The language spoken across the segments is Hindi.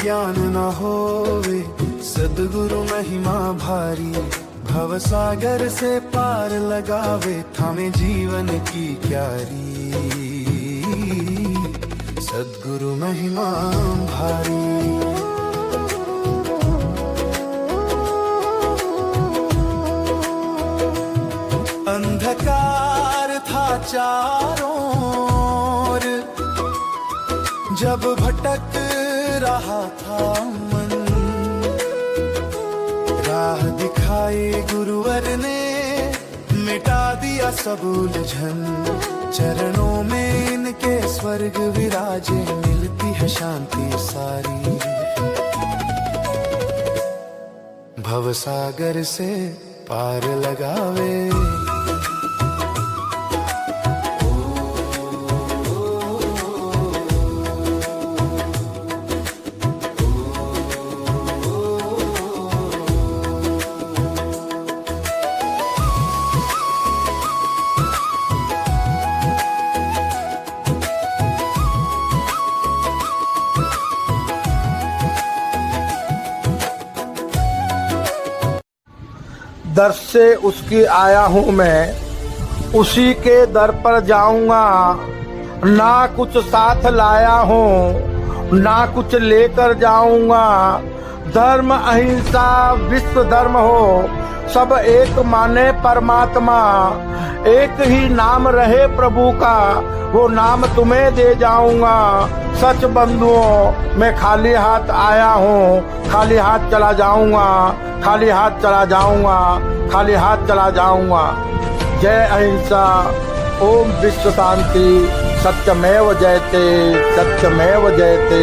ज्ञान न होवे सद्गुरु महिमा भारी, भव सागर से पार लगावे थामे जीवन की क्यारी, सद्गुरु महिमा भारी। अंधकार था चारों ओर, जब भटक रहा था मन, राह दिखाई गुरुवर ने मिटा दिया सब उलझन, चरणों में इनके स्वर्ग विराजे मिलती है शांति सारी, भव सागर से पार लगावे। दर से उसकी आया हूँ मैं, उसी के दर पर जाऊंगा, ना कुछ साथ लाया हूँ ना कुछ लेकर जाऊंगा। धर्म अहिंसा विश्व धर्म हो, सब एक माने परमात्मा, एक ही नाम रहे प्रभु का, वो नाम तुम्हें दे जाऊंगा। सच बंधुओं मैं खाली हाथ आया हूँ, खाली हाथ चला जाऊंगा, खाली हाथ चला जाऊंगा, खाली हाथ चला जाऊंगा। जय अहिंसा, ओम विश्व शांति, सत्यमेव जयते, सत्यमेव जयते,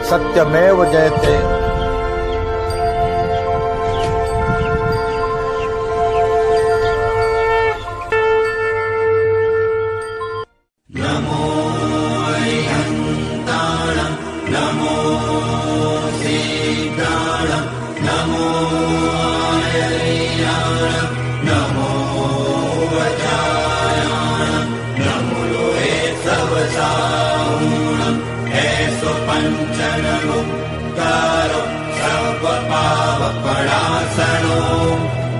सत्यमेव जयते। पंचनमुक्तारो सर्वपापपणासनो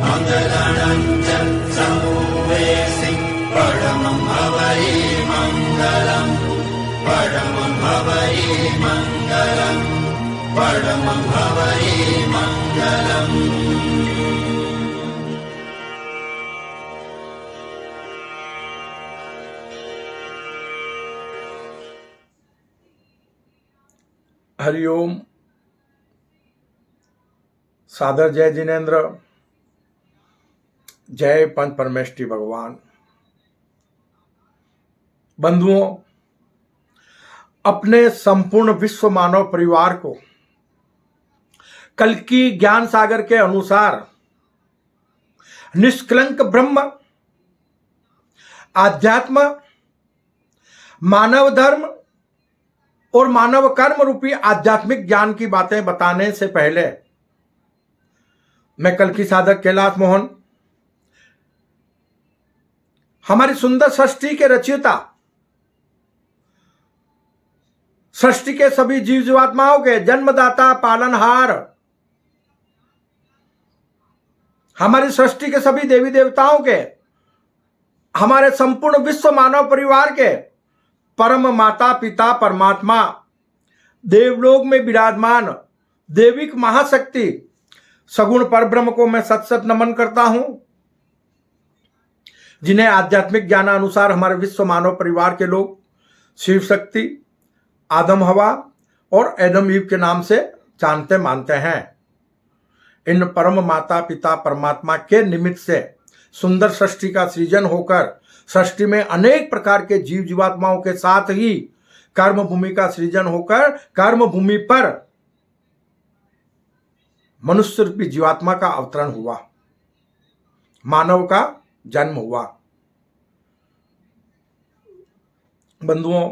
मंगलञ्च समूवेसि परमं हवै मंगलम्, परमं हवै मंगलम्, परमं हवै मंगलम्। हरिओम। सादर जय जिनेन्द्र, जय पंच परमेष्ठी भगवान। बंधुओं, अपने संपूर्ण विश्व मानव परिवार को कल्कि ज्ञान सागर के अनुसार निष्कलंक ब्रह्म, आध्यात्म, मानव धर्म और मानव कर्म रूपी आध्यात्मिक ज्ञान की बातें बताने से पहले मैं कल्कि साधक कैलाश मोहन, हमारी सुंदर सृष्टि के रचयिता, सृष्टि के सभी जीव जीवात्माओं के जन्मदाता, पालनहार, हमारी सृष्टि के सभी देवी देवताओं के, हमारे संपूर्ण विश्व मानव परिवार के परम माता पिता परमात्मा, देवलोक में विराजमान देविक महाशक्ति सगुण परब्रह्म को मैं सत सत नमन करता हूं, जिन्हें आध्यात्मिक ज्ञानानुसार हमारे विश्व मानव परिवार के लोग शिव शक्ति, आदम हवा और एडम ईव के नाम से जानते मानते हैं। इन परम माता पिता परमात्मा के निमित्त से सुंदर सृष्टि का सृजन होकर सृष्टि में अनेक प्रकार के जीव जीवात्माओं के साथ ही कर्म भूमि का सृजन होकर कर्म भूमि पर मनुष्य रूपी जीवात्मा का अवतरण हुआ, मानव का जन्म हुआ। बंधुओं,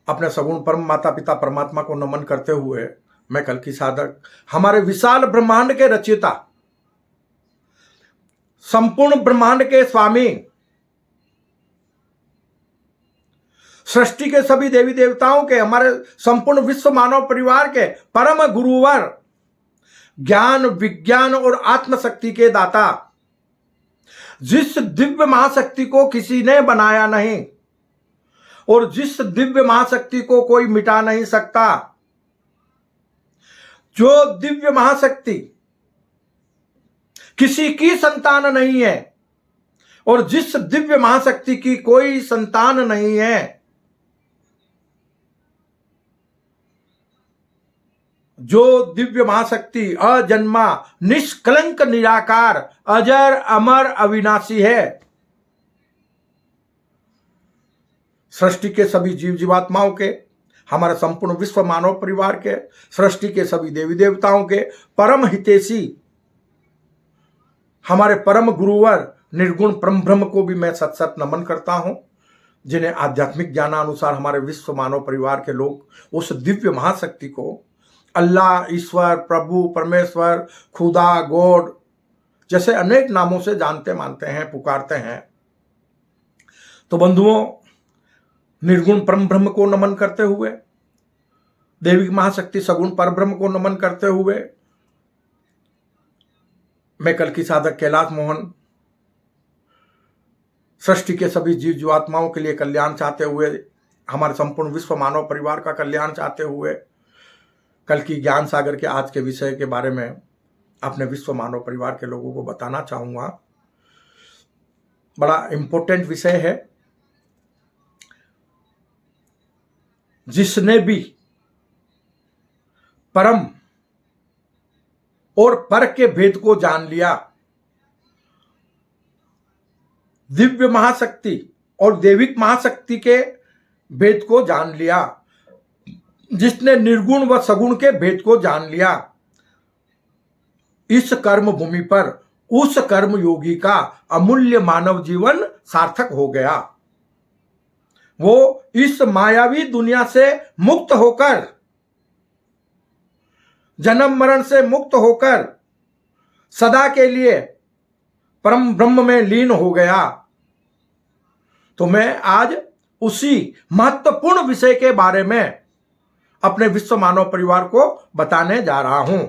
अपने सगुण परम माता पिता परमात्मा को नमन करते हुए मैं कल्कि साधक, हमारे विशाल ब्रह्मांड के रचयिता, संपूर्ण ब्रह्मांड के स्वामी, सृष्टि के सभी देवी देवताओं के, हमारे संपूर्ण विश्व मानव परिवार के परम गुरुवर, ज्ञान विज्ञान और आत्मशक्ति के दाता, जिस दिव्य महाशक्ति को किसी ने बनाया नहीं और जिस दिव्य महाशक्ति को कोई मिटा नहीं सकता, जो दिव्य महाशक्ति किसी की संतान नहीं है और जिस दिव्य महाशक्ति की कोई संतान नहीं है, जो दिव्य महाशक्ति अजन्मा निष्कलंक निराकार अजर अमर अविनाशी है, सृष्टि के सभी जीव जीवात्माओं के, हमारे संपूर्ण विश्व मानव परिवार के, सृष्टि के सभी देवी देवताओं के परम हितैषी, हमारे परम गुरुवर निर्गुण परम ब्रह्म को भी मैं सत सत नमन करता हूं, जिन्हें आध्यात्मिक ज्ञानानुसार हमारे विश्व मानव परिवार के लोग उस दिव्य महाशक्ति को अल्लाह, ईश्वर, प्रभु, परमेश्वर, खुदा, गॉड जैसे अनेक नामों से जानते मानते हैं, पुकारते हैं। तो बंधुओं, निर्गुण परम ब्रह्म को नमन करते हुए, देवी महाशक्ति सगुण परब्रह्म को नमन करते हुए, मैं कल की साधक कैलाश मोहन सृष्टि के सभी जीव जीवात्माओं के लिए कल्याण चाहते हुए, हमारे संपूर्ण विश्व मानव परिवार का कल्याण चाहते हुए, कल की ज्ञान सागर के आज के विषय के बारे में अपने विश्व मानव परिवार के लोगों को बताना चाहूंगा। बड़ा इंपॉर्टेंट विषय है। जिसने भी परम और पर के भेद को जान लिया, दिव्य महाशक्ति और देविक महाशक्ति के भेद को जान लिया, जिसने निर्गुण व सगुण के भेद को जान लिया, इस कर्म भूमि पर उस कर्म योगी का अमूल्य मानव जीवन सार्थक हो गया। वो इस मायावी दुनिया से मुक्त होकर, जन्म मरण से मुक्त होकर सदा के लिए परम ब्रह्म में लीन हो गया। तो मैं आज उसी महत्वपूर्ण विषय के बारे में अपने विश्व मानव परिवार को बताने जा रहा हूं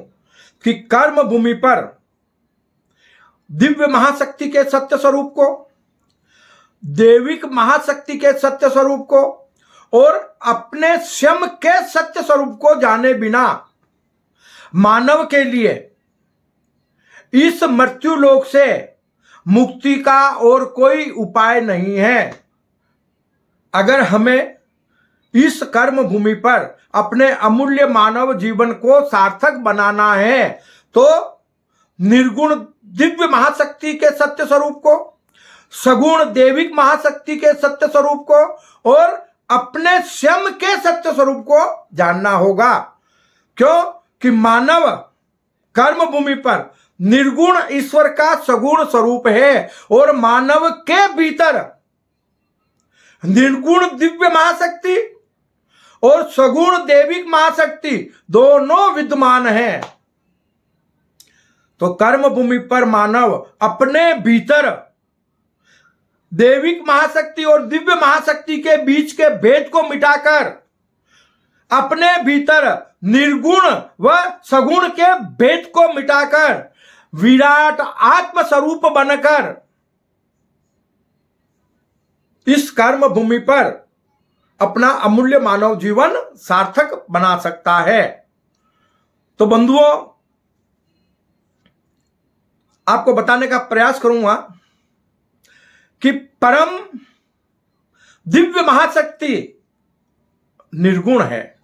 कि कर्म भूमि पर दिव्य महाशक्ति के सत्य स्वरूप को, देविक महाशक्ति के सत्य स्वरूप को और अपने स्वयं के सत्य स्वरूप को जाने बिना मानव के लिए इस मृत्यु लोक से मुक्ति का और कोई उपाय नहीं है। अगर हमें इस कर्म भूमि पर अपने अमूल्य मानव जीवन को सार्थक बनाना है तो निर्गुण दिव्य महाशक्ति के सत्य स्वरूप को, सगुण देविक महाशक्ति के सत्य स्वरूप को और अपने स्वयं के सत्य स्वरूप को जानना होगा। क्यों कि मानव कर्म भूमि पर निर्गुण ईश्वर का सगुण स्वरूप है और मानव के भीतर निर्गुण दिव्य महाशक्ति और सगुण देविक महाशक्ति दोनों विद्यमान हैं। तो कर्म भूमि पर मानव अपने भीतर देविक महाशक्ति और दिव्य महाशक्ति के बीच के भेद को मिटाकर अपने भीतर निर्गुण व सगुण के भेद को मिटाकर विराट आत्म स्वरूप बनकर इस कर्म भूमि पर अपना अमूल्य मानव जीवन सार्थक बना सकता है। तो बंधुओं, आपको बताने का प्रयास करूंगा कि परम दिव्य महाशक्ति निर्गुण है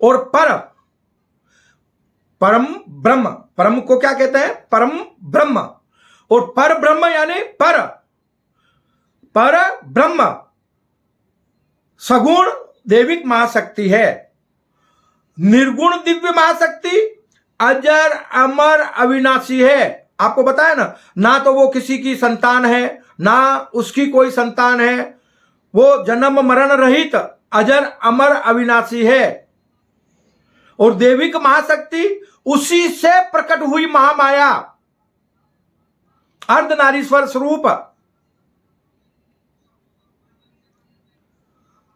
और परम ब्रह्म, परम को क्या कहते हैं? परम ब्रह्म। और पर ब्रह्म यानी पर ब्रह्म सगुण देविक महाशक्ति है। निर्गुण दिव्य महाशक्ति अजर अमर अविनाशी है। आपको बताया ना तो वो किसी की संतान है, ना उसकी कोई संतान है, वो जन्म मरण रहित अजर अमर अविनाशी है। और देविक महाशक्ति उसी से प्रकट हुई महामाया, अर्धनारीश्वर स्वरूप।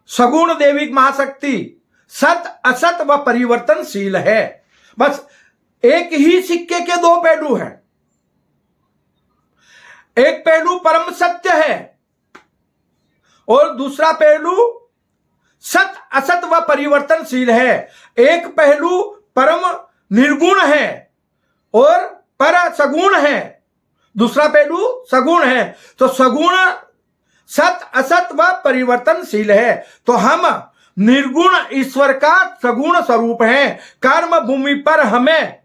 सगुण देविक महाशक्ति सत असत व परिवर्तनशील है। बस एक ही सिक्के के दो पहलू हैं। एक पहलू परम सत्य है और दूसरा पहलू सत असत व परिवर्तनशील है। एक पहलू परम निर्गुण है और पर सगुण है, दूसरा पहलू सगुण है। तो सगुण सत असत व परिवर्तनशील है। तो हम निर्गुण ईश्वर का सगुण स्वरूप हैं। कर्म भूमि पर हमें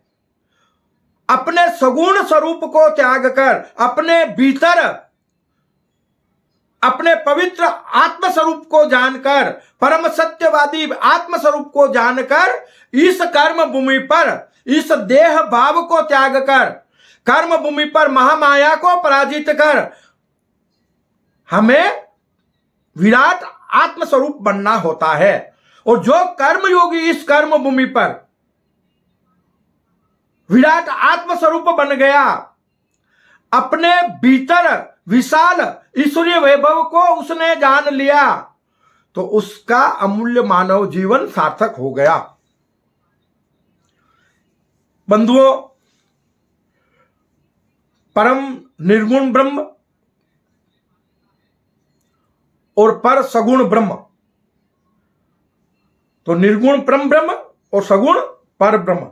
अपने सगुण स्वरूप को त्याग कर अपने भीतर अपने पवित्र आत्म स्वरूप को जानकर, परम सत्यवादी आत्म स्वरूप को जानकर, इस कर्म भूमि पर इस देह भाव को त्याग कर कर्म भूमि पर महामाया को पराजित कर हमें विराट आत्म स्वरूप बनना होता है। और जो कर्म योगी इस कर्म भूमि पर विराट आत्म स्वरूप बन गया, अपने भीतर विशाल ईश्वरीय वैभव को उसने जान लिया, तो उसका अमूल्य मानव जीवन सार्थक हो गया। बंधुओं, परम निर्गुण ब्रह्म और पर सगुण ब्रह्म, तो निर्गुण परम ब्रह्म और सगुण पर ब्रह्म,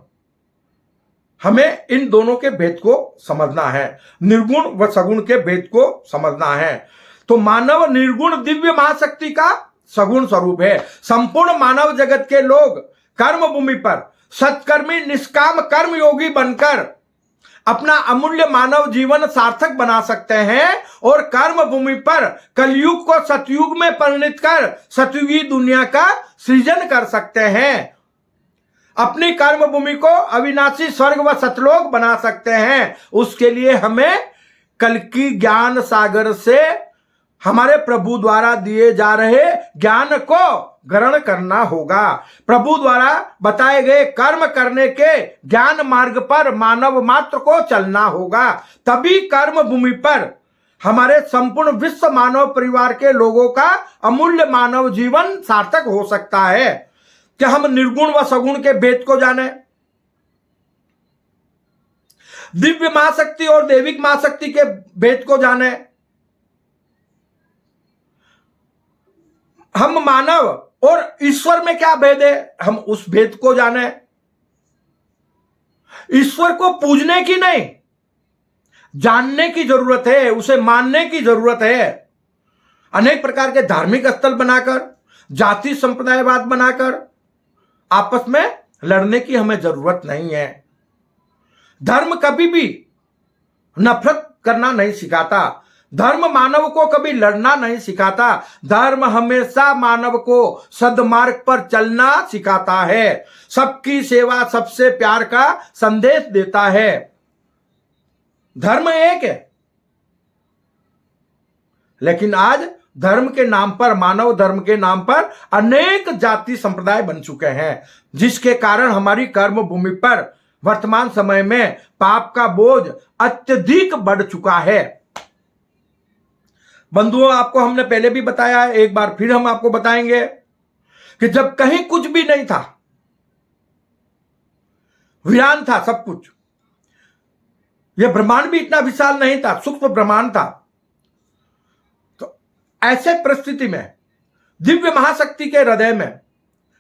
हमें इन दोनों के भेद को समझना है, निर्गुण व सगुण के भेद को समझना है। तो मानव निर्गुण दिव्य महाशक्ति का सगुण स्वरूप है। संपूर्ण मानव जगत के लोग कर्म भूमि पर सत्कर्मी निष्काम कर्म योगी बनकर अपना अमूल्य मानव जीवन सार्थक बना सकते हैं और कर्म भूमि पर कलयुग को सतयुग में परिणित कर सतयुगी दुनिया का सृजन कर सकते हैं। अपनी कर्म भूमि को अविनाशी स्वर्ग व सतलोक बना सकते हैं। उसके लिए हमें कल की ज्ञान सागर से हमारे प्रभु द्वारा दिए जा रहे ज्ञान को ग्रहण करना होगा। प्रभु द्वारा बताए गए कर्म करने के ज्ञान मार्ग पर मानव मात्र को चलना होगा। तभी कर्म भूमि पर हमारे संपूर्ण विश्व मानव परिवार के लोगों का अमूल्य मानव जीवन सार्थक हो सकता है। क्या हम निर्गुण व सगुण के भेद को जाने, दिव्य महाशक्ति और दैविक महाशक्ति के भेद को जाने, हम मानव और ईश्वर में क्या भेद है हम उस भेद को जाने। ईश्वर को पूजने की नहीं, जानने की जरूरत है, उसे मानने की जरूरत है। अनेक प्रकार के धार्मिक स्थल बनाकर, जाति संप्रदायवाद बनाकर आपस में लड़ने की हमें जरूरत नहीं है। धर्म कभी भी नफरत करना नहीं सिखाता, धर्म मानव को कभी लड़ना नहीं सिखाता। धर्म हमेशा मानव को सद्मार्ग पर चलना सिखाता है, सबकी सेवा सबसे प्यार का संदेश देता है। धर्म एक है, लेकिन आज धर्म के नाम पर, मानव धर्म के नाम पर अनेक जाति संप्रदाय बन चुके हैं, जिसके कारण हमारी कर्म भूमि पर वर्तमान समय में पाप का बोझ अत्यधिक बढ़ चुका है। बंधुओं, आपको हमने पहले भी बताया है, एक बार फिर हम आपको बताएंगे कि जब कहीं कुछ भी नहीं था, वीरान था सब कुछ, यह ब्रह्मांड भी इतना विशाल नहीं था, सूक्ष्म ब्रह्मांड था। तो ऐसे परिस्थिति में दिव्य महाशक्ति के हृदय में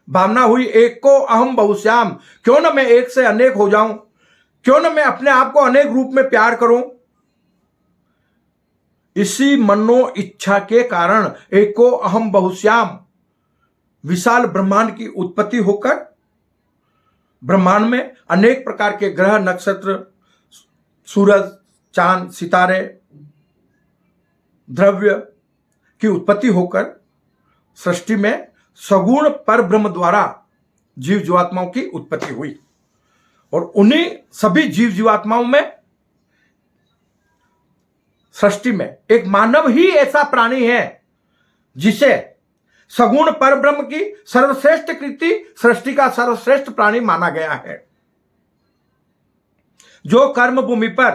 भावना हुई, एक को अहम बहुश्याम, क्यों ना मैं एक से अनेक हो जाऊं, क्यों ना मैं अपने आप को अनेक रूप में प्यार करूं। इसी मनो इच्छा के कारण एको अहम बहुश्याम विशाल ब्रह्मांड की उत्पत्ति होकर ब्रह्मांड में अनेक प्रकार के ग्रह, नक्षत्र, सूरज, चांद, सितारे, द्रव्य की उत्पत्ति होकर सृष्टि में सगुण पर ब्रह्म द्वारा जीव जीवात्माओं की उत्पत्ति हुई। और उन्हीं सभी जीव जीवात्माओं में, सृष्टि में एक मानव ही ऐसा प्राणी है जिसे सगुण पर ब्रह्म की सर्वश्रेष्ठ कृति, सृष्टि का सर्वश्रेष्ठ प्राणी माना गया है, जो कर्म भूमि पर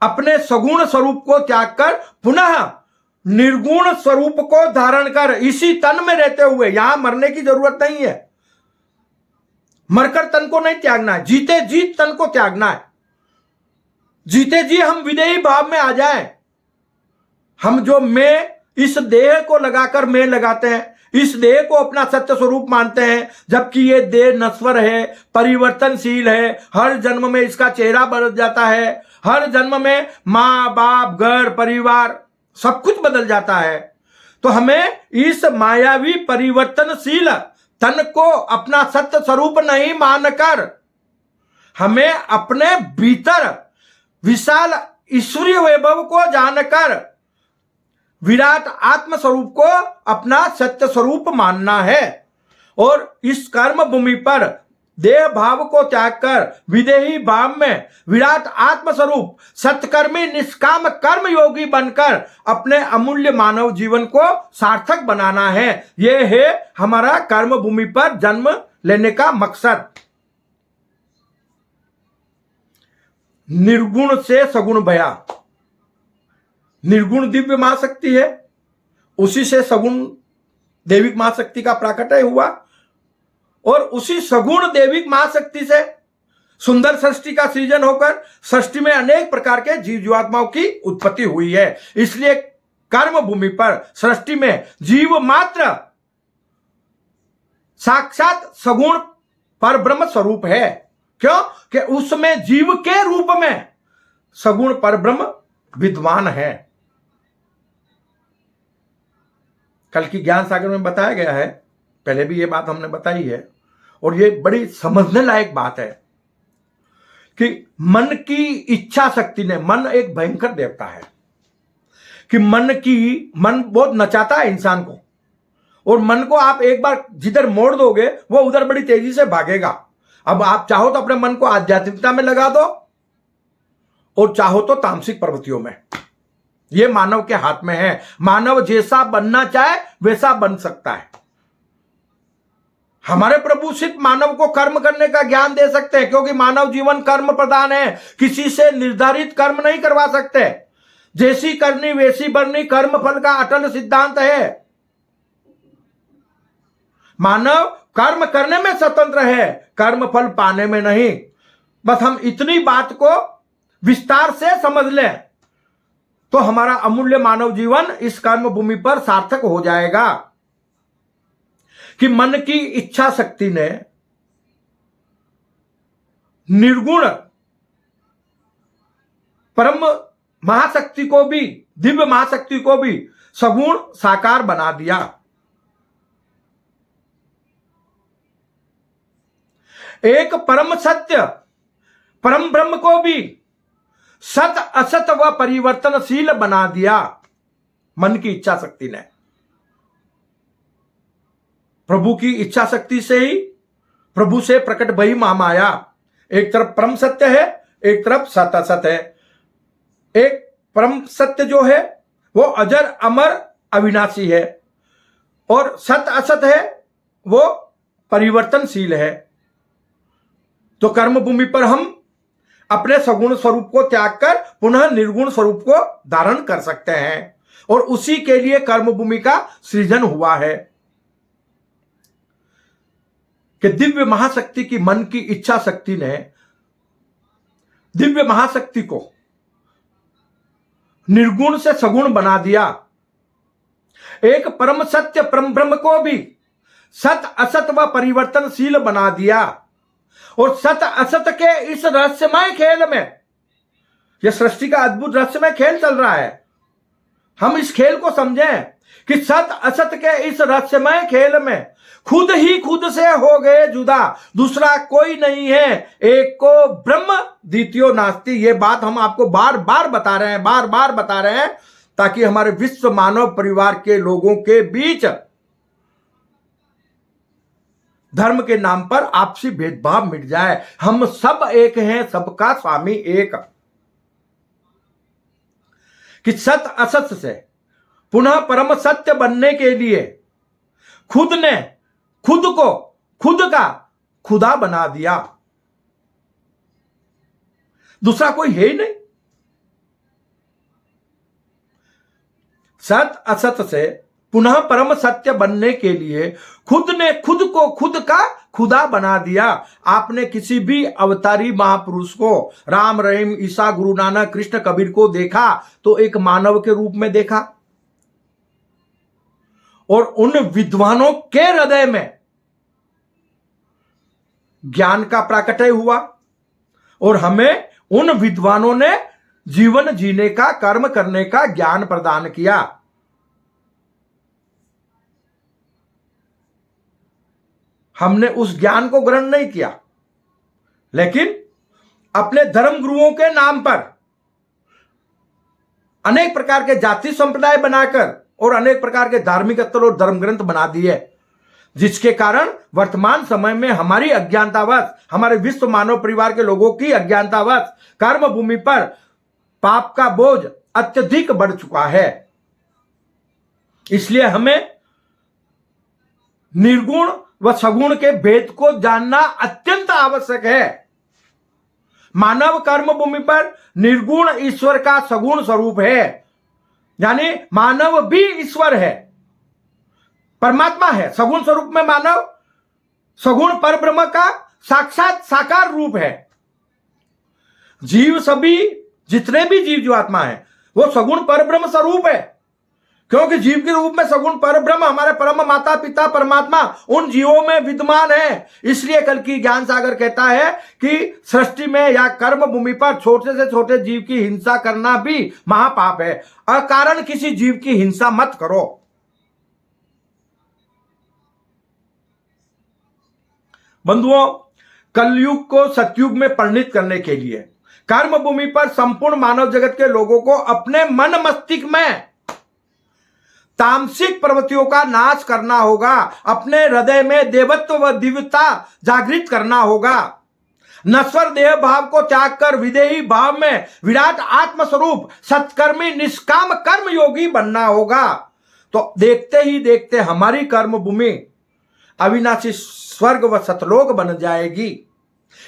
अपने सगुण स्वरूप को त्याग कर पुनः निर्गुण स्वरूप को धारण कर इसी तन में रहते हुए, यहां मरने की जरूरत नहीं है, मरकर तन को नहीं त्यागना है, जीते जी तन को त्यागना है। जीते जी हम विदेही भाव में आ जाएं। हम जो मैं इस देह को लगाकर मैं लगाते हैं, इस देह को अपना सत्य स्वरूप मानते हैं, जबकि ये देह नश्वर है, परिवर्तनशील है, हर जन्म में इसका चेहरा बदल जाता है, हर जन्म में मां बाप घर परिवार सब कुछ बदल जाता है। तो हमें इस मायावी परिवर्तनशील तन को अपना सत्य स्वरूप नहीं मानकर हमें अपने भीतर विशाल ईश्वरीय वैभव को जानकर विराट आत्म स्वरूप को अपना सत्य स्वरूप मानना है। और इस कर्म भूमि पर देह भाव को त्याग कर विदेही भाव में विराट आत्म स्वरूप सत्कर्मी निष्काम कर्म योगी बनकर अपने अमूल्य मानव जीवन को सार्थक बनाना है। यह है हमारा कर्म भूमि पर जन्म लेने का मकसद। निर्गुण से सगुण भया, निर्गुण दिव्य महाशक्ति है, उसी से सगुण देविक महाशक्ति का प्राकट्य हुआ और उसी सगुण देविक महाशक्ति से सुंदर सृष्टि का सृजन होकर सृष्टि में अनेक प्रकार के जीव जीवात्माओं की उत्पत्ति हुई है। इसलिए कर्म भूमि पर सृष्टि में जीव मात्र साक्षात सगुण परब्रह्म स्वरूप है। क्यों? कि उसमें जीव के रूप में सगुण परब्रह्म विद्वान है। कल की ज्ञान सागर में बताया गया है, पहले भी ये बात हमने बताई है और ये बड़ी समझने लायक बात है कि मन की इच्छा शक्ति ने, मन एक भयंकर देवता है कि मन बहुत नचाता है इंसान को, और मन को आप एक बार जिधर मोड़ दोगे वो उधर बड़ी तेजी से भागेगा। अब आप चाहो तो अपने मन को आध्यात्मिकता में लगा दो और चाहो तो तामसिक प्रवृत्तियों में, यह मानव के हाथ में है। मानव जैसा बनना चाहे वैसा बन सकता है। हमारे प्रभु सिर्फ मानव को कर्म करने का ज्ञान दे सकते हैं, क्योंकि मानव जीवन कर्म प्रधान है, किसी से निर्धारित कर्म नहीं करवा सकते। जैसी करनी वैसी भरनी कर्म फल का अटल सिद्धांत है। मानव कर्म करने में स्वतंत्र है, कर्म फल पाने में नहीं। बस हम इतनी बात को विस्तार से समझ लें तो हमारा अमूल्य मानव जीवन इस कर्म भूमि पर सार्थक हो जाएगा कि मन की इच्छा शक्ति ने निर्गुण परम महाशक्ति को भी, दिव्य महाशक्ति को भी सगुण साकार बना दिया। एक परम सत्य परम ब्रह्म को भी सत असत व परिवर्तनशील बना दिया मन की इच्छा शक्ति ने। प्रभु की इच्छा शक्ति से ही प्रभु से प्रकट भई महामाया। एक तरफ परम सत्य है, एक तरफ सत असत है। एक परम सत्य जो है वो अजर अमर अविनाशी है और सत असत है वो परिवर्तनशील है। तो कर्म भूमि पर हम अपने सगुण स्वरूप को त्याग कर पुनः निर्गुण स्वरूप को धारण कर सकते हैं और उसी के लिए कर्म भूमि का सृजन हुआ है कि दिव्य महाशक्ति की मन की इच्छा शक्ति ने दिव्य महाशक्ति को निर्गुण से सगुण बना दिया। एक परम सत्य परम ब्रह्म को भी सत असत व परिवर्तनशील बना दिया और सत असत के इस रहस्यमय खेल में, यह सृष्टि का अद्भुत रहस्यमय खेल चल रहा है। हम इस खेल को समझें कि सत असत के इस रहस्यमय खेल में खुद ही खुद से हो गए जुदा, दूसरा कोई नहीं है। एक को ब्रह्म द्वितीयो नास्ति। ये बात हम आपको बार बार बता रहे हैं ताकि हमारे विश्व मानव परिवार के लोगों के बीच धर्म के नाम पर आपसी भेदभाव मिट जाए। हम सब एक हैं, सबका स्वामी एक। कि सत असत से पुनः परम सत्य बनने के लिए खुद ने खुद को खुद का खुदा बना दिया, दूसरा कोई है ही नहीं। सत असत से पुनः परम सत्य बनने के लिए खुद ने खुद को खुद का खुदा बना दिया। आपने किसी भी अवतारी महापुरुष को, राम, रहीम, ईसा, गुरु नानक, कृष्ण, कबीर को देखा तो एक मानव के रूप में देखा, और उन विद्वानों के हृदय में ज्ञान का प्राकट्य हुआ, और हमें उन विद्वानों ने जीवन जीने का, कर्म करने का ज्ञान प्रदान किया। हमने उस ज्ञान को ग्रहण नहीं किया, लेकिन अपने धर्म गुरुओं के नाम पर अनेक प्रकार के जाति संप्रदाय बनाकर और अनेक प्रकार के धार्मिक स्थल और धर्म ग्रंथ बना दिए, जिसके कारण वर्तमान समय में हमारी अज्ञानतावश, हमारे विश्व मानव परिवार के लोगों की अज्ञानतावश कर्म भूमि पर पाप का बोझ अत्यधिक बढ़ चुका है। इसलिए हमें निर्गुण व सगुण के भेद को जानना अत्यंत आवश्यक है। मानव कर्म भूमि पर निर्गुण ईश्वर का सगुण स्वरूप है, यानी मानव भी ईश्वर है, परमात्मा है। सगुण स्वरूप में मानव सगुण परब्रह्म का साक्षात साकार रूप है। जीव, सभी जितने भी जीव जीवात्मा है वो सगुण परब्रह्म स्वरूप है, क्योंकि जीव के रूप में सगुण परब्रह्म हमारे परम माता पिता परमात्मा उन जीवों में विद्यमान है। इसलिए कल की ज्ञान सागर कहता है कि सृष्टि में या कर्म भूमि पर छोटे से छोटे जीव की हिंसा करना भी महापाप है। अकारण किसी जीव की हिंसा मत करो। बंधुओं, कलयुग को सतयुग में परिणित करने के लिए कर्म भूमि पर संपूर्ण मानव जगत के लोगों को अपने मन मस्तिष्क में तामसिक प्रवृत्तियों का नाश करना होगा। अपने हृदय में देवत्व व दिव्यता जागृत करना होगा। नश्वर देह भाव को त्याग कर विदेही भाव में विराट आत्मस्वरूप सत्कर्मी निष्काम कर्म योगी बनना होगा। तो देखते ही देखते हमारी कर्म भूमि अविनाशी स्वर्ग व सतलोक बन जाएगी।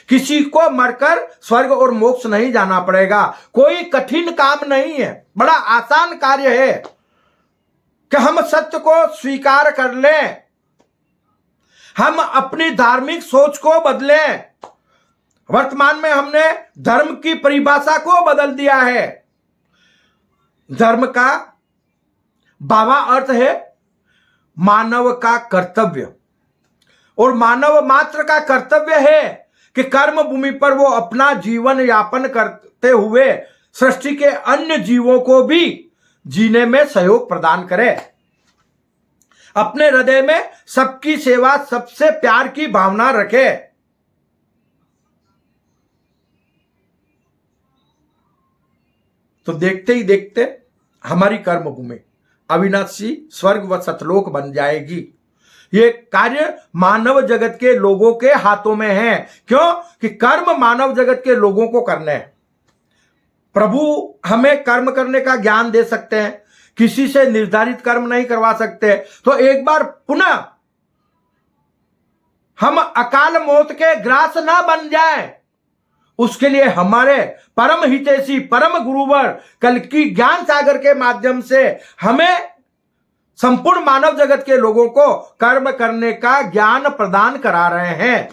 किसी को मरकर स्वर्ग और मोक्ष नहीं जाना पड़ेगा। कोई कठिन काम नहीं है, बड़ा आसान कार्य है कि हम सत्य को स्वीकार कर लें, हम अपनी धार्मिक सोच को बदलें। वर्तमान में हमने धर्म की परिभाषा को बदल दिया है। धर्म का भावा अर्थ है मानव का कर्तव्य, और मानव मात्र का कर्तव्य है कि कर्म भूमि पर वो अपना जीवन यापन करते हुए सृष्टि के अन्य जीवों को भी जीने में सहयोग प्रदान करे। अपने हृदय में सबकी सेवा, सबसे प्यार की भावना रखे। तो देखते ही देखते हमारी कर्म भूमि अविनाशी स्वर्ग व सतलोक बन जाएगी। ये कार्य मानव जगत के लोगों के हाथों में है। क्यों? कि कर्म मानव जगत के लोगों को करने हैं। प्रभु हमें कर्म करने का ज्ञान दे सकते हैं, किसी से निर्धारित कर्म नहीं करवा सकते। तो एक बार पुनः हम अकाल मौत के ग्रास ना बन जाएं, उसके लिए हमारे परम हितैषी परम गुरुवर कल की ज्ञान सागर के माध्यम से हमें संपूर्ण मानव जगत के लोगों को कर्म करने का ज्ञान प्रदान करा रहे हैं।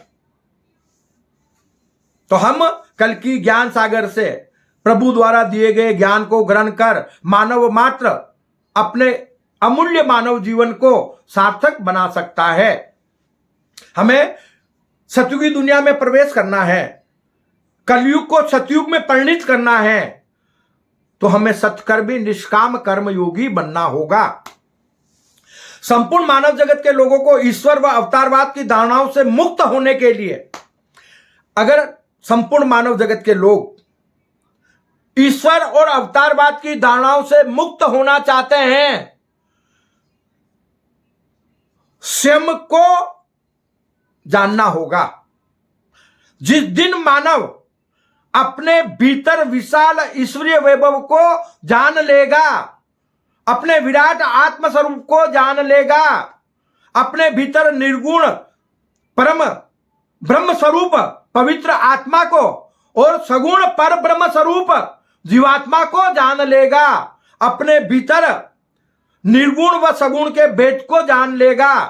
तो हम कल की ज्ञान सागर से प्रभु द्वारा दिए गए ज्ञान को ग्रहण कर मानव मात्र अपने अमूल्य मानव जीवन को सार्थक बना सकता है। हमें सतयुगी दुनिया में प्रवेश करना है, कलयुग को सतयुग में परिणित करना है, तो हमें सत्कर्मी निष्काम कर्म योगी बनना होगा। संपूर्ण मानव जगत के लोगों को ईश्वर व अवतारवाद की धारणाओं से मुक्त होने के लिए, अगर संपूर्ण मानव जगत के लोग ईश्वर और अवतारवाद की धारणाओं से मुक्त होना चाहते हैं, स्वयं को जानना होगा। जिस दिन मानव अपने भीतर विशाल ईश्वरीय वैभव को जान लेगा, अपने विराट आत्मस्वरूप को जान लेगा, अपने भीतर निर्गुण परम ब्रह्म स्वरूप पवित्र आत्मा को और सगुण पर ब्रह्म स्वरूप जीवात्मा को जान लेगा, अपने भीतर निर्गुण व सगुण के भेद को जान लेगा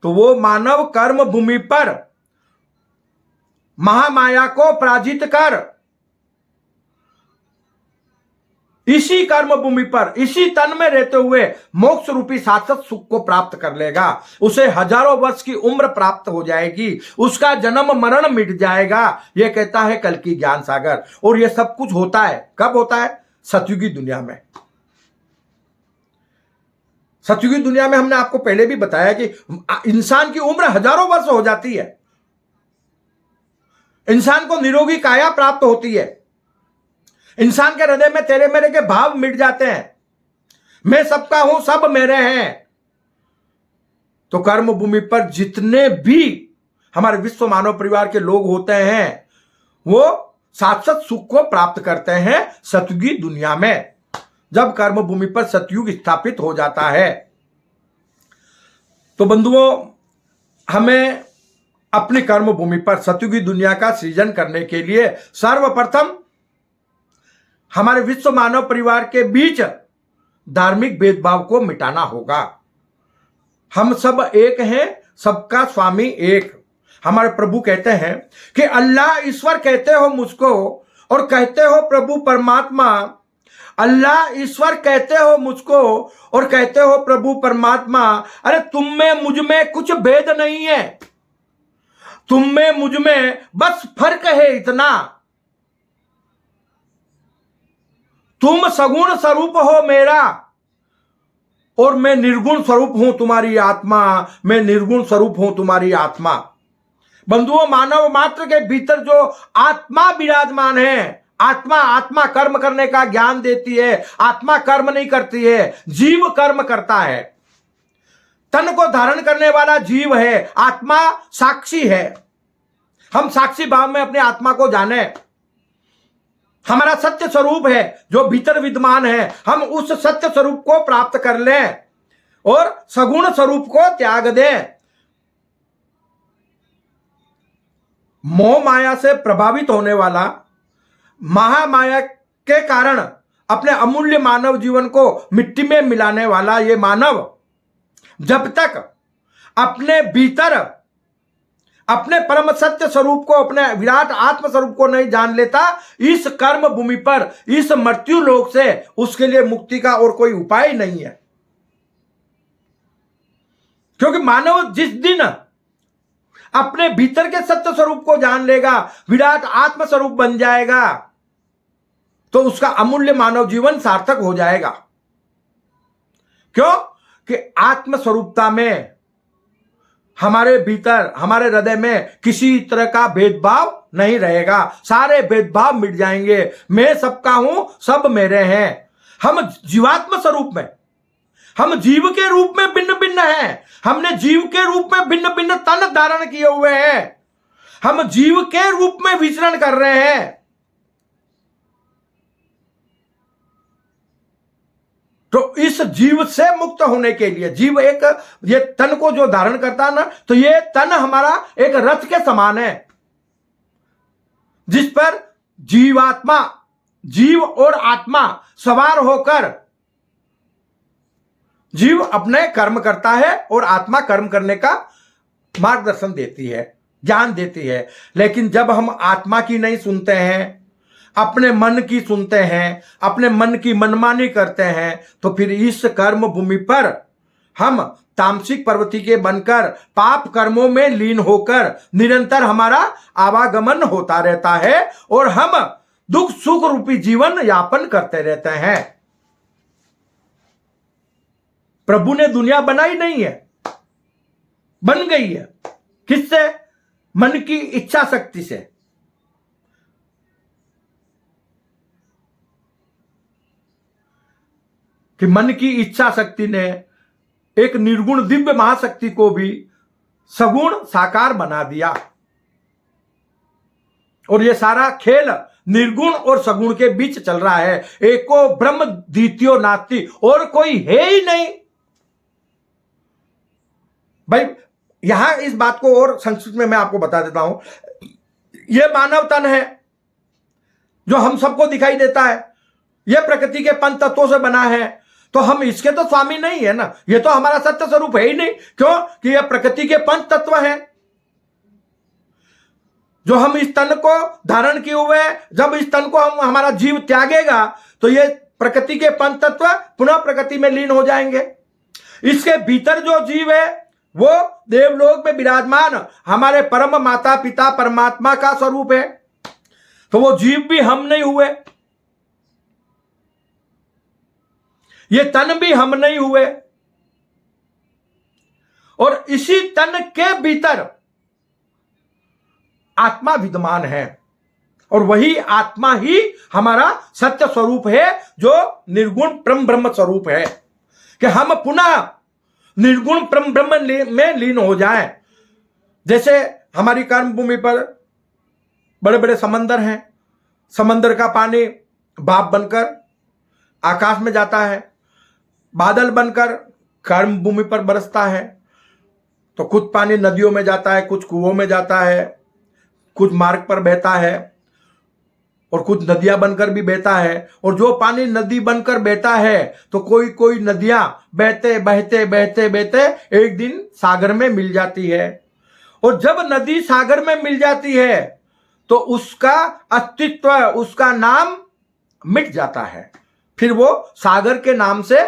तो वो मानव कर्म भूमि पर महामाया को पराजित कर इसी कर्म भूमि पर इसी तन में रहते हुए मोक्ष रूपी शाश्वत सुख को प्राप्त कर लेगा। उसे हजारों वर्ष की उम्र प्राप्त हो जाएगी, उसका जन्म मरण मिट जाएगा। यह कहता है कल्कि ज्ञान सागर। और यह सब कुछ होता है कब होता है? सतयुगी दुनिया में। सतयुगी दुनिया में हमने आपको पहले भी बताया कि इंसान की उम्र हजारों वर्ष हो जाती है, इंसान को निरोगी काया प्राप्त होती है, इंसान के हृदय में तेरे मेरे के भाव मिट जाते हैं, मैं सबका हूं सब मेरे हैं। तो कर्म भूमि पर जितने भी हमारे विश्व मानव परिवार के लोग होते हैं वो शाश्वत सुख को प्राप्त करते हैं सतयुगी दुनिया में, जब कर्म भूमि पर सतयुग स्थापित हो जाता है। तो बंधुओं, हमें अपनी कर्म भूमि पर सतयुगी दुनिया का सृजन करने के लिए सर्वप्रथम हमारे विश्व मानव परिवार के बीच धार्मिक भेदभाव को मिटाना होगा। हम सब एक हैं, सबका स्वामी एक। हमारे प्रभु कहते हैं कि अल्लाह ईश्वर कहते हो मुझको और कहते हो प्रभु परमात्मा। अल्लाह ईश्वर कहते हो मुझको और कहते हो प्रभु परमात्मा। अरे तुम में मुझ में कुछ भेद नहीं है, तुम में मुझ में बस फर्क है इतना। तुम सगुण स्वरूप हो मेरा और मैं निर्गुण स्वरूप हूं तुम्हारी आत्मा, मैं निर्गुण स्वरूप हूं तुम्हारी आत्मा। बंधुओं, मानव मात्र के भीतर जो आत्मा विराजमान है, आत्मा कर्म करने का ज्ञान देती है। आत्मा कर्म नहीं करती है, जीव कर्म करता है। तन को धारण करने वाला जीव है, आत्मा साक्षी है। हम साक्षी भाव में अपने आत्मा को जाने। हमारा सत्य स्वरूप है जो भीतर विद्यमान है, हम उस सत्य स्वरूप को प्राप्त कर लें और सगुण स्वरूप को त्याग दें। मोह माया से प्रभावित होने वाला, महामाया के कारण अपने अमूल्य मानव जीवन को मिट्टी में मिलाने वाला ये मानव जब तक अपने भीतर अपने परम सत्य स्वरूप को, अपने विराट आत्म स्वरूप को नहीं जान लेता, इस कर्म भूमि पर, इस मृत्यु लोक से उसके लिए मुक्ति का और कोई उपाय नहीं है। क्योंकि मानव जिस दिन अपने भीतर के सत्य स्वरूप को जान लेगा, विराट आत्म स्वरूप बन जाएगा, तो उसका अमूल्य मानव जीवन सार्थक हो जाएगा। क्यों? कि आत्म स्वरूपता में हमारे भीतर, हमारे हृदय में किसी तरह का भेदभाव नहीं रहेगा, सारे भेदभाव मिट जाएंगे। मैं सबका हूं, सब मेरे हैं। हम जीवात्म स्वरूप में, हम जीव के रूप में भिन्न भिन्न हैं। हमने जीव के रूप में भिन्न भिन्न तन धारण किए हुए हैं, हम जीव के रूप में विचरण कर रहे हैं। तो इस जीव से मुक्त होने के लिए, जीव एक ये तन को जो धारण करता है ना, तो ये तन हमारा एक रथ के समान है जिस पर जीवात्मा, जीव और आत्मा सवार होकर जीव अपने कर्म करता है और आत्मा कर्म करने का मार्गदर्शन देती है, ज्ञान देती है। लेकिन जब हम आत्मा की नहीं सुनते हैं, अपने मन की सुनते हैं, अपने मन की मनमानी करते हैं, तो फिर इस कर्म भूमि पर हम तामसिक प्रवृत्ति के बनकर पाप कर्मों में लीन होकर निरंतर हमारा आवागमन होता रहता है और हम दुख सुख रूपी जीवन यापन करते रहते हैं। प्रभु ने दुनिया बनाई नहीं है, बन गई है। किससे? मन की इच्छा शक्ति से। कि मन की इच्छा शक्ति ने एक निर्गुण दिव्य महाशक्ति को भी सगुण साकार बना दिया। और ये सारा खेल निर्गुण और सगुण के बीच चल रहा है। एको ब्रह्म द्वितीयो नास्ति, और कोई है ही नहीं। भाई यहां इस बात को और संक्षिप्त में मैं आपको बता देता हूं। यह मानव तन है जो हम सबको दिखाई देता है, यह प्रकृति के पंच तत्वों से बना है। तो हम इसके तो स्वामी नहीं है ना, ये तो हमारा सत्य स्वरूप है ही नहीं। क्यों? कि यह प्रकृति के पंच तत्व हैं। जो हम इस तन को धारण किए हुए हैं, जब इस तन को हमारा जीव त्यागेगा तो ये प्रकृति के पंच तत्व पुनः प्रकृति में लीन हो जाएंगे। इसके भीतर जो जीव है वो देवलोक में विराजमान हमारे परम माता पिता परमात्मा का स्वरूप है। तो वो जीव भी हम नहीं हुए, ये तन भी हम नहीं हुए, और इसी तन के भीतर आत्मा विद्यमान है, और वही आत्मा ही हमारा सत्य स्वरूप है, जो निर्गुण परम ब्रह्म स्वरूप है। कि हम पुनः निर्गुण परम ब्रह्म में लीन हो जाएं। जैसे हमारी कर्म भूमि पर बड़े बड़े समंदर हैं, समंदर का पानी भाप बनकर आकाश में जाता है, बादल बनकर कर्म भूमि पर बरसता है। तो कुछ पानी नदियों में जाता है, कुछ कुओं में जाता है, कुछ मार्ग पर बहता है, और कुछ नदियां बनकर भी बहता है। और जो पानी नदी बनकर बहता है तो कोई कोई नदियां बहते बहते बहते बहते एक दिन सागर में मिल जाती है। और जब नदी सागर में मिल जाती है तो उसका अस्तित्व, उसका नाम मिट जाता है, फिर वो सागर के नाम से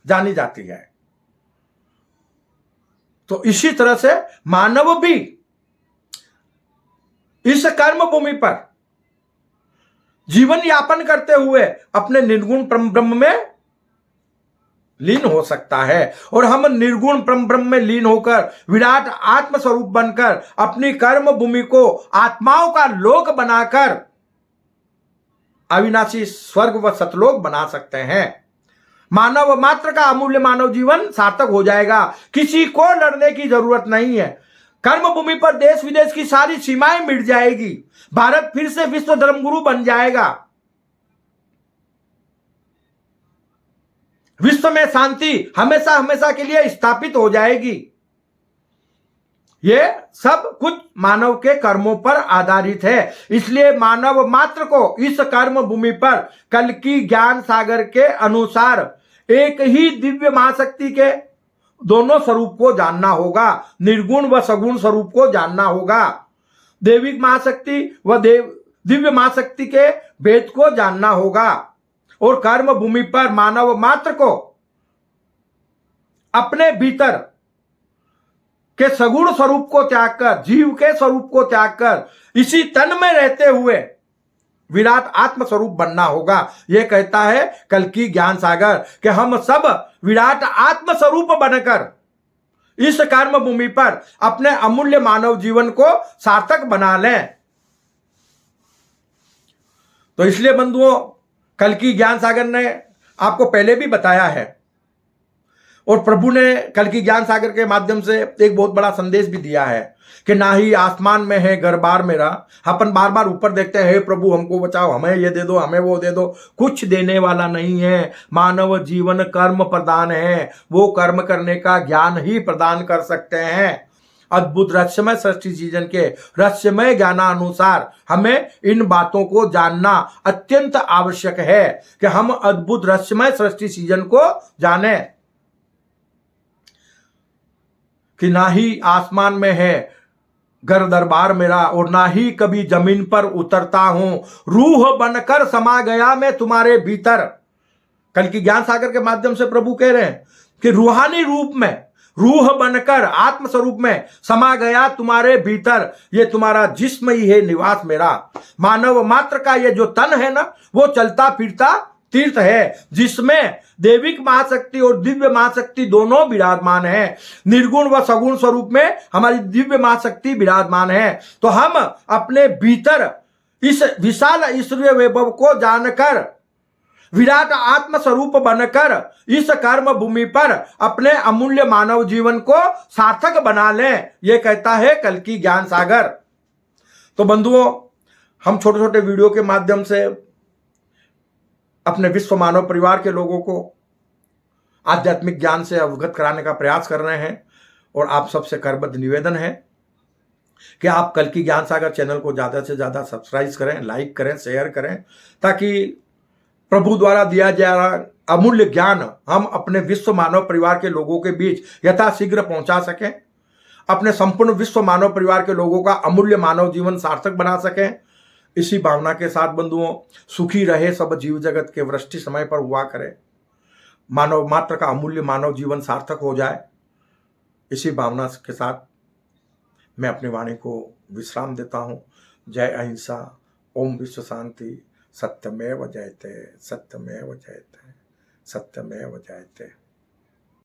जानी जाती है। तो इसी तरह से मानव भी इस कर्म भूमि पर जीवन यापन करते हुए अपने निर्गुण परम ब्रह्म में लीन हो सकता है। और हम निर्गुण परम ब्रह्म में लीन होकर विराट आत्म स्वरूप बनकर अपनी कर्म भूमि को आत्माओं का लोक बनाकर अविनाशी स्वर्ग व सतलोक बना सकते हैं। मानव मात्र का अमूल्य मानव जीवन सार्थक हो जाएगा। किसी को लड़ने की जरूरत नहीं है। कर्म भूमि पर देश विदेश की सारी सीमाएं मिट जाएगी। भारत फिर से विश्व धर्मगुरु बन जाएगा। विश्व में शांति हमेशा हमेशा के लिए स्थापित हो जाएगी। ये सब कुछ मानव के कर्मों पर आधारित है। इसलिए मानव मात्र को इस कर्म भूमि पर कल की ज्ञान सागर के अनुसार एक ही दिव्य महाशक्ति के दोनों स्वरूप को जानना होगा। निर्गुण व सगुण स्वरूप को जानना होगा। देविक महाशक्ति व दिव्य महाशक्ति के भेद को जानना होगा। और कर्म भूमि पर मानव मात्र को अपने भीतर के सगुण स्वरूप को त्याग कर, जीव के स्वरूप को त्याग कर इसी तन में रहते हुए विराट आत्म स्वरूप बनना होगा। यह कहता है कल की ज्ञान सागर कि हम सब विराट आत्म स्वरूप बनकर इस कर्म भूमि पर अपने अमूल्य मानव जीवन को सार्थक बना लें। तो इसलिए बंधुओं, कल की ज्ञान सागर ने आपको पहले भी बताया है, और प्रभु ने कल की ज्ञान सागर के माध्यम से एक बहुत बड़ा संदेश भी दिया है कि ना ही आसमान में है घर बार मेरा। अपन बार बार ऊपर देखते हैं, हे प्रभु हमको बचाओ, हमें ये दे दो, हमें वो दे दो। कुछ देने वाला नहीं है। मानव जीवन कर्म प्रदान है। वो कर्म करने का ज्ञान ही प्रदान कर सकते हैं। अद्भुत रहस्यमय सृष्टि सृजन के रहस्यमय ज्ञानानुसार हमें इन बातों को जानना अत्यंत आवश्यक है कि हम अद्भुत रहस्यमय सृष्टि सृजन को जाने कि ना ही आसमान में है घर दरबार मेरा, और ना ही कभी जमीन पर उतरता हूं। रूह बनकर समा गया मैं तुम्हारे भीतर। कल की ज्ञान सागर के माध्यम से प्रभु कह रहे हैं कि रूहानी रूप में, रूह बनकर आत्म स्वरूप में समा गया तुम्हारे भीतर। ये तुम्हारा जिस्म ही है निवास मेरा। मानव मात्र का ये जो तन है ना, वो चलता फिरता तीर्थ है, जिसमें देविक महाशक्ति और दिव्य महाशक्ति दोनों विराजमान है। निर्गुण व सगुण स्वरूप में हमारी दिव्य महाशक्ति विराजमान है। तो हम अपने भीतर इस विशाल ईश्वरीय वैभव को जानकर विराट आत्म स्वरूप बनकर इस कर्म भूमि पर अपने अमूल्य मानव जीवन को सार्थक बना लें। यह कहता है कल की ज्ञान सागर। तो बंधुओं, हम छोटे छोटे वीडियो के माध्यम से अपने विश्व मानव परिवार के लोगों को आध्यात्मिक ज्ञान से अवगत कराने का प्रयास कर रहे हैं। और आप सबसे करबद्ध निवेदन है कि आप कल की ज्ञान सागर चैनल को ज़्यादा से ज़्यादा सब्सक्राइब करें, लाइक करें, शेयर करें, ताकि प्रभु द्वारा दिया जा रहा अमूल्य ज्ञान हम अपने विश्व मानव परिवार के लोगों के बीच यथाशीघ्र पहुंचा सकें, अपने संपूर्ण विश्व मानव परिवार के लोगों का अमूल्य मानव जीवन सार्थक बना सकें। इसी भावना के साथ बंधुओं, सुखी रहे सब जीव जगत के वृष्टि समय पर हुआ करे, मानव मात्र का अमूल्य मानव जीवन सार्थक हो जाए। इसी भावना के साथ मैं अपनी वाणी को विश्राम देता हूं। जय अहिंसा, ओम विश्व शांति, सत्यमेव जयते, सत्यमेव जयते, सत्यमेव जयते।